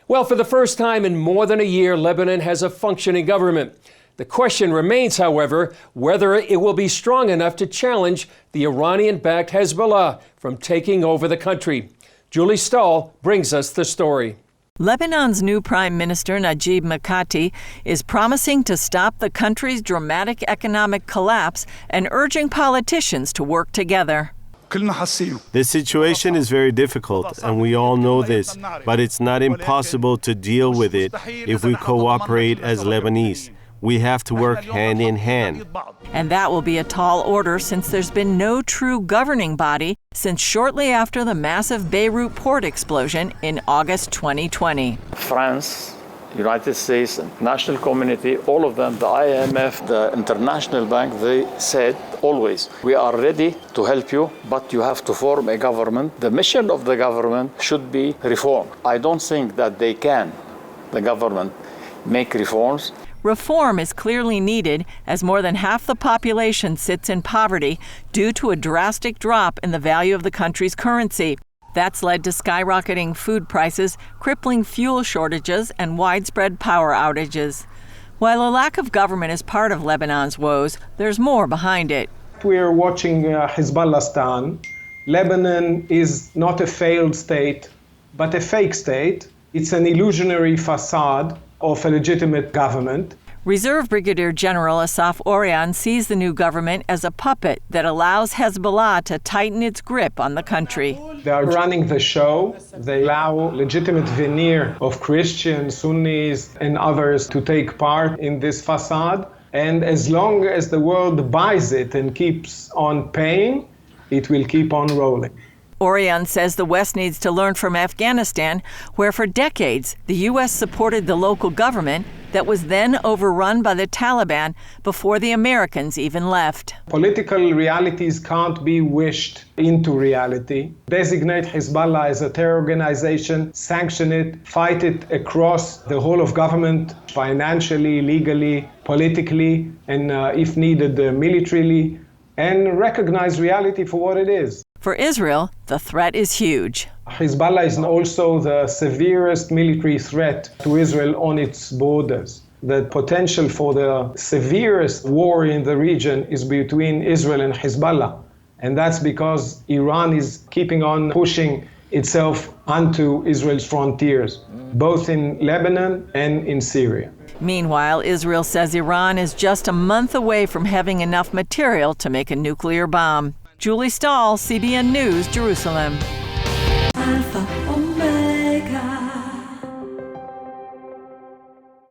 Well, for the first time in more than a year, Lebanon has a functioning government. The question remains, however, whether it will be strong enough to challenge the Iranian-backed Hezbollah from taking over the country. Julie Stahl brings us the story. Lebanon's new Prime Minister, Najib Mikati, is promising to stop the country's dramatic economic collapse and urging politicians to work together. The situation is very difficult, and we all know this, but it's not impossible to deal with it if we cooperate as Lebanese. We have to work hand in hand. And that will be a tall order since there's been no true governing body since shortly after the massive Beirut port explosion in August 2020. France, United States, international community, all of them, the IMF, the International Bank, they said always, we are ready to help you, but you have to form a government. The mission of the government should be reform. I don't think that they can, the government, make reforms. Reform is clearly needed as more than half the population sits in poverty due to a drastic drop in the value of the country's currency. That's led to skyrocketing food prices, crippling fuel shortages, and widespread power outages. While a lack of government is part of Lebanon's woes, there's more behind it. We are watching Hezbollah. Lebanon is not a failed state, but a fake state. It's an illusionary facade of a legitimate government. Reserve Brigadier General Asaf Orion sees the new government as a puppet that allows Hezbollah to tighten its grip on the country. They are running the show. They allow legitimate veneer of Christians, Sunnis, and others to take part in this facade. And as long as the world buys it and keeps on paying, it will keep on rolling. Orion says the West needs to learn from Afghanistan, where for decades the U.S. supported the local government that was then overrun by the Taliban before the Americans even left. Political realities can't be wished into reality. Designate Hezbollah as a terror organization, sanction it, fight it across the whole of government, financially, legally, politically, and if needed, militarily, and recognize reality for what it is. For Israel, the threat is huge. Hezbollah is also the severest military threat to Israel on its borders. The potential for the severest war in the region is between Israel and Hezbollah. And that's because Iran is keeping on pushing itself onto Israel's frontiers, both in Lebanon and in Syria. Meanwhile, Israel says Iran is just a month away from having enough material to make a nuclear bomb. Julie Stahl, CBN News, Jerusalem.